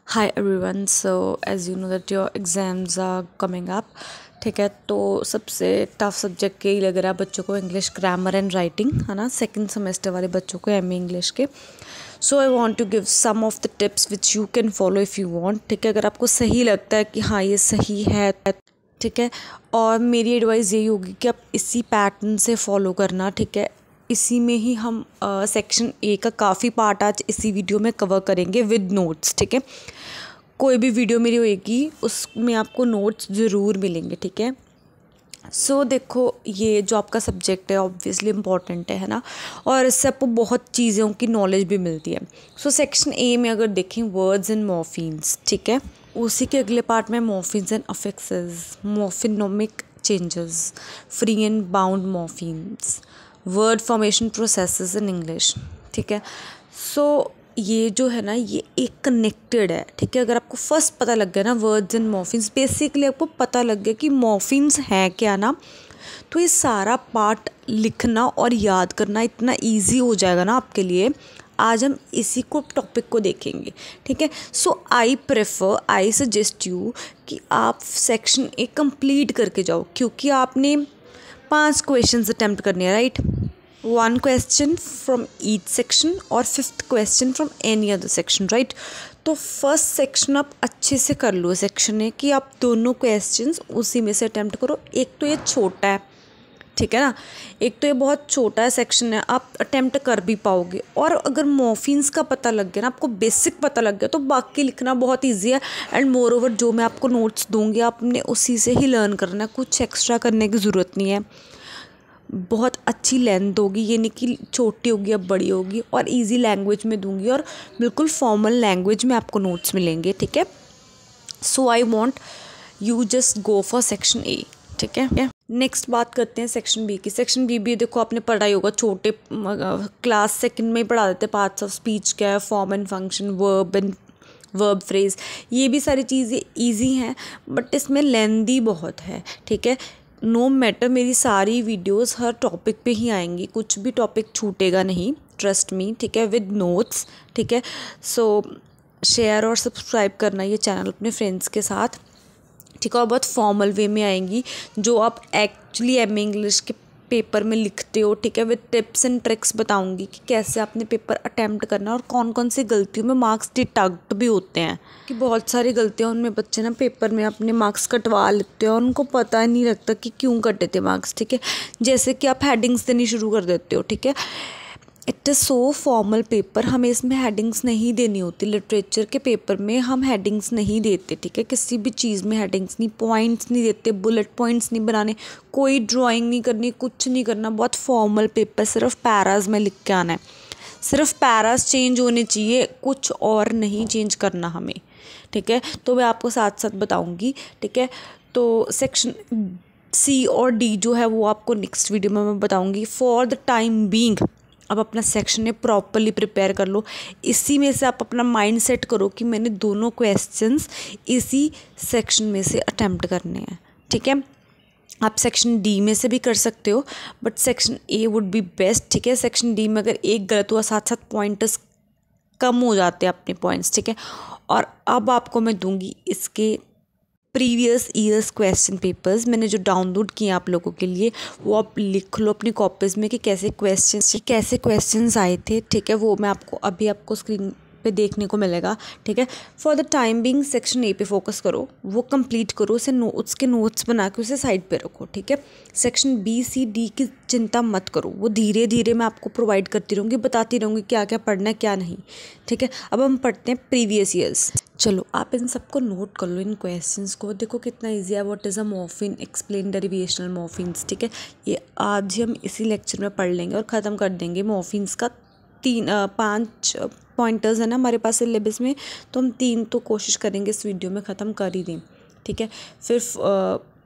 Hi everyone. So as you know that your exams are coming up. ठीक है, तो सबसे टफ सब्जेक्ट यही लग रहा है बच्चों को, इंग्लिश ग्रामर एंड राइटिंग, है ना। सेकंड सेमेस्टर वाले बच्चों को एमए इंग्लिश के। So I want to give some of the tips which you can follow if you want. ठीक है, अगर आपको सही लगता है कि हाँ ये सही है, ठीक है, और मेरी एडवाइस यही होगी कि आप इसी पैटर्न से फॉलो करना। ठीक है, इसी में ही हम सेक्शन ए का काफ़ी पार्ट आज इसी वीडियो में कवर करेंगे विद नोट्स। ठीक है, कोई भी वीडियो मेरी होएगी उसमें आपको नोट्स ज़रूर मिलेंगे। ठीक है, सो देखो, ये जो आपका सब्जेक्ट है ऑब्वियसली इम्पॉर्टेंट है ना, और इससे आपको बहुत चीज़ों की नॉलेज भी मिलती है। सो सेक्शन ए में अगर देखें वर्ड्स एंड मॉर्फीम्स, ठीक है, उसी के अगले पार्ट में morphemes and affixes, morphonemic changes, free and bound morphemes, word formation processes in English. ठीक है, सो ये जो है ना ये एक कनेक्टेड है। ठीक है, अगर आपको फर्स्ट पता लग गया ना वर्ड्स एंड मॉर्फीम्स, बेसिकली आपको पता लग गया कि मॉर्फीम्स हैं क्या ना, तो ये सारा पार्ट लिखना और याद करना इतना इजी हो जाएगा ना आपके लिए। आज हम इसी को टॉपिक को देखेंगे। ठीक है, सो आई सजेस्ट यू कि आप सेक्शन ए कंप्लीट करके जाओ, क्योंकि आपने 5 क्वेश्चंस अटेम्प्ट करने हैं, right. 1 question from each section और 5th question from any other section, right. तो फर्स्ट सेक्शन आप अच्छे से कर लो सेक्शन है कि आप दोनों क्वेश्चंस उसी में से अटेम्प्ट करो। एक तो ये छोटा है, ठीक है ना, एक तो ये बहुत छोटा है सेक्शन है, आप अटेम्प्ट कर भी पाओगे। और अगर मॉर्फीम्स का पता लग गया ना, आपको बेसिक पता लग गया, तो बाकी लिखना बहुत ईजी है। एंड मोर ओवर जो मैं आपको नोट्स दूंगी आपने उसी से ही लर्न करना है, कुछ एक्स्ट्रा करने की ज़रूरत नहीं है। बहुत अच्छी लेंथ होगी, ये नहीं कि छोटी होगी या बड़ी होगी, और इजी लैंग्वेज में दूंगी, और बिल्कुल फॉर्मल लैंग्वेज में आपको नोट्स मिलेंगे। ठीक है, so I want you just go for section A. ठीक है, नेक्स्ट बात करते हैं सेक्शन बी की। सेक्शन बी भी देखो आपने पढ़ा ही होगा, छोटे क्लास सेकंड में ही पढ़ा देते। पार्ट्स ऑफ स्पीच क्या है, form and function, verb phrase, ये भी सारी चीज़ें ईजी हैं, बट इसमें लेंदी बहुत है। ठीक है, नो मैटर, मेरी सारी वीडियोस हर टॉपिक पे ही आएंगी, कुछ भी टॉपिक छूटेगा नहीं, ट्रस्ट मी। ठीक है, विद नोट्स। ठीक है, सो शेयर और सब्सक्राइब करना ये चैनल अपने फ्रेंड्स के साथ। ठीक है, और बहुत फॉर्मल वे में आएंगी जो आप एक्चुअली एमए इंग्लिश के पेपर में लिखते हो। ठीक है, विद टिप्स एंड ट्रिक्स बताऊंगी कि कैसे आपने पेपर अटेम्प्ट करना, और कौन कौन सी गलतियों में मार्क्स डिडक्ट भी होते हैं। कि बहुत सारी गलतियां उनमें बच्चे ना पेपर में अपने मार्क्स कटवा लेते हैं और उनको पता नहीं लगता कि क्यों कटे थे मार्क्स। ठीक है, जैसे कि आप हेडिंग्स देनी शुरू कर देते हो। ठीक है, it is so formal paper, हमें इसमें हेडिंग्स नहीं देनी होती। लिटरेचर के पेपर में हम हेडिंग्स नहीं देते। ठीक है, किसी भी चीज़ में हेडिंग्स नहीं, पॉइंट्स नहीं देते, बुलेट पॉइंट्स नहीं बनाने, कोई ड्राइंग नहीं करनी, कुछ नहीं करना। बहुत फॉर्मल पेपर, सिर्फ पैराज में लिख के आना है, सिर्फ पैराज चेंज होने चाहिए, कुछ और नहीं चेंज करना हमें। ठीक है, तो मैं आपको साथ साथ बताऊँगी। ठीक है, तो सेक्शन सी और डी जो है वो आपको नेक्स्ट वीडियो में मैं बताऊँगी। फॉर द टाइम बीइंग अब अपना सेक्शन है प्रॉपरली प्रिपेयर कर लो। इसी में से आप अपना माइंड सेट करो कि मैंने दोनों क्वेश्चंस इसी सेक्शन में से अटेम्प्ट करने हैं। ठीक है, आप सेक्शन डी में से भी कर सकते हो, but section A would be best. ठीक है, सेक्शन डी में अगर एक गलत हुआ, साथ साथ पॉइंटर्स कम हो जाते हैं अपने पॉइंट्स। ठीक है, और अब आपको मैं दूंगी इसके प्रीवियस ईयर्स क्वेश्चन पेपर्स, मैंने जो डाउनलोड किए आप लोगों के लिए, वो आप लिख लो अपनी कॉपीज़ में कि कैसे क्वेश्चंस आए थे। ठीक है, वो मैं आपको स्क्रीन पे देखने को मिलेगा। ठीक है, for the time being section A पे फोकस करो, वो कंप्लीट करो, उसके नोट्स बना के उसे साइड पे रखो। ठीक है, सेक्शन बी सी डी की चिंता मत करो, वो धीरे धीरे मैं आपको प्रोवाइड करती रहूँगी, बताती रहूँगी क्या क्या पढ़ना है क्या नहीं। ठीक है, अब हम पढ़ते हैं प्रीवियस ईयर्स। चलो, आप इन सबको नोट कर लो, इन क्वेश्चंस को देखो कितना इजी है। What is a morpheme, explain derivational morphemes. ठीक है, ये आज ही हम इसी लेक्चर में पढ़ लेंगे और ख़त्म कर देंगे। मॉर्फिन्स का 5 पॉइंटर्स है ना हमारे पास सिलेबस में, तो हम 3 तो कोशिश करेंगे इस वीडियो में ख़त्म कर ही दें। ठीक है, फिर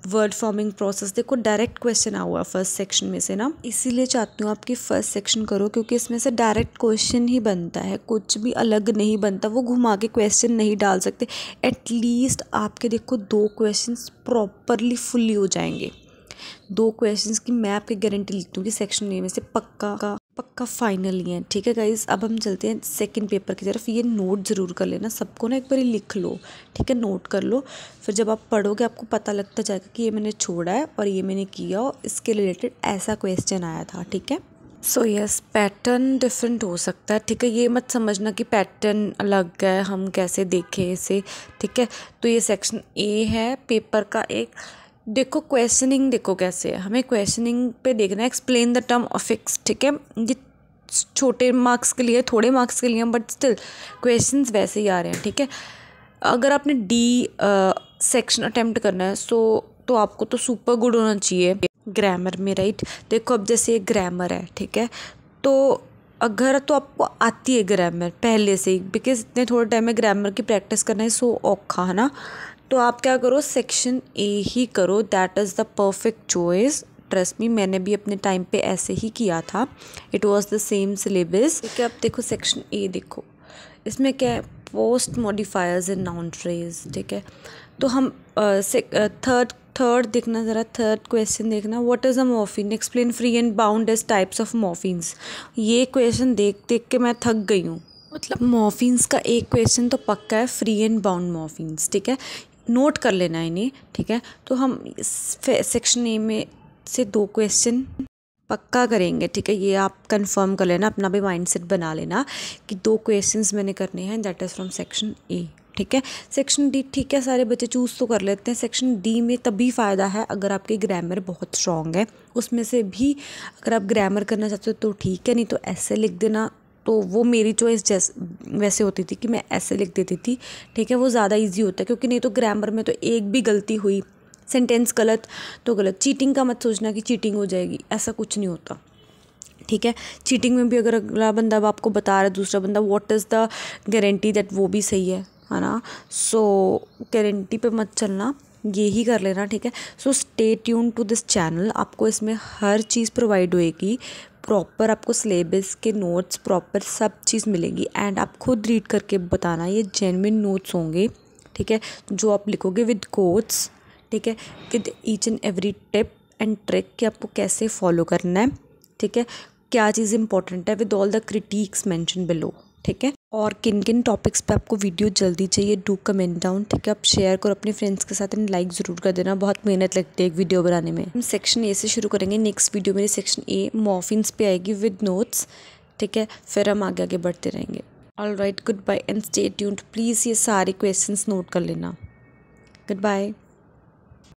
वर्ड फॉर्मिंग प्रोसेस, देखो डायरेक्ट क्वेश्चन आ हुआ फर्स्ट सेक्शन में से ना, इसीलिए चाहती हूँ आपकी फर्स्ट सेक्शन करो, क्योंकि इसमें से डायरेक्ट क्वेश्चन ही बनता है, कुछ भी अलग नहीं बनता, वो घुमा के क्वेश्चन नहीं डाल सकते। एटलीस्ट आपके देखो 2 क्वेश्चंस प्रॉपरली फुल्ली हो जाएंगे। 2 क्वेश्चंस की मैं आपकी गारंटी लेती हूँ कि सेक्शन ए में से पक्का पक्का फाइनल ही है। ठीक है गाइज, अब हम चलते हैं सेकंड पेपर की तरफ। ये नोट ज़रूर कर लेना, सबको ना एक बार लिख लो, ठीक है, नोट कर लो। फिर जब आप पढ़ोगे आपको पता लगता जाएगा कि ये मैंने छोड़ा है और ये मैंने किया और इसके रिलेटेड ऐसा क्वेश्चन आया था। ठीक है, सो यस, पैटर्न डिफरेंट हो सकता है। ठीक है, ये मत समझना कि पैटर्न अलग है, हम कैसे देखें इसे। ठीक है, तो ये सेक्शन ए है पेपर का एक। देखो क्वेश्चनिंग, देखो कैसे है, हमें क्वेश्चनिंग पे देखना है। Explain the term affix. ठीक है, ये छोटे मार्क्स के लिए, थोड़े मार्क्स के लिए, बट स्टिल क्वेश्चंस वैसे ही आ रहे हैं। ठीक है, अगर आपने डी सेक्शन अटेम्प्ट करना है तो आपको तो सुपर गुड होना चाहिए ग्रामर में, राइट। देखो अब जैसे ग्रामर है, ठीक है, तो अगर तो आपको आती है ग्रामर पहले से ही, बिकॉज इतने थोड़े टाइम में ग्रामर की प्रैक्टिस करना है सो औखा है ना, तो आप क्या करो, सेक्शन ए ही करो, that is the perfect choice. Trust me, मैंने भी अपने टाइम पे ऐसे ही किया था, it was the same syllabus. ठीक है, अब देखो सेक्शन ए, देखो इसमें क्या है, post modifiers and noun phrase. ठीक है, तो हम थर्ड देखना, ज़रा थर्ड क्वेश्चन देखना, what is a morpheme, explain free and bound as types of morphemes. ये क्वेश्चन देख देख के मैं थक गई हूँ। मतलब मॉर्फिन्स का एक क्वेश्चन तो पक्का है, फ्री एंड बाउंड मॉर्फिन्स। ठीक है, नोट कर लेना इन्हें। ठीक है, तो हम सेक्शन ए में से 2 क्वेश्चन पक्का करेंगे। ठीक है, ये आप कंफर्म कर लेना, अपना भी माइंडसेट बना लेना कि 2 क्वेश्चंस मैंने करने हैं, that is from section A. ठीक है, सेक्शन डी, ठीक है, सारे बच्चे चूज़ तो कर लेते हैं। सेक्शन डी में तभी फ़ायदा है अगर आपकी ग्रामर बहुत स्ट्रॉन्ग है। उसमें से भी अगर आप ग्रामर करना चाहते हो तो ठीक है, नहीं तो ऐसे लिख देना। तो वो मेरी चॉइस वैसे होती थी कि मैं ऐसे लिख देती थी। ठीक है, वो ज़्यादा ईजी होता है, क्योंकि नहीं तो ग्रामर में तो एक भी गलती हुई, सेंटेंस गलत तो गलत। चीटिंग का मत सोचना कि चीटिंग हो जाएगी, ऐसा कुछ नहीं होता। ठीक है, चीटिंग में भी अगर अगला बंदा अब आपको बता रहा है, दूसरा बंदा, what is the guarantee that वो भी सही है ना। सो गारंटी पे मत चलना, ये ही कर लेना। ठीक है, so stay tune to this channel, आपको इसमें हर चीज़ प्रोवाइड होएगी, प्रॉपर आपको सिलेबस के नोट्स प्रॉपर सब चीज़ मिलेगी। एंड आप खुद रीड करके बताना, ये जेन्युइन नोट्स होंगे। ठीक है, जो आप लिखोगे विद कोट्स। ठीक है, with each and every tip and trick कि आपको कैसे फॉलो करना है। ठीक है, क्या चीज़ इंपॉर्टेंट है, with all the critics mention below. ठीक है, और किन किन टॉपिक्स पे आपको वीडियो जल्दी चाहिए, डू कमेंट डाउन। ठीक है, आप शेयर करो अपने फ्रेंड्स के साथ एंड लाइक ज़रूर कर देना, बहुत मेहनत लगती है एक वीडियो बनाने में। हम सेक्शन ए से शुरू करेंगे, नेक्स्ट वीडियो मेरी सेक्शन ए मॉर्फिन्स पे आएगी विद नोट्स। ठीक है, फिर हम आगे आगे बढ़ते रहेंगे। All right, good bye and stay tuned. Please ये सारे क्वेश्चंस नोट कर लेना। Good bye.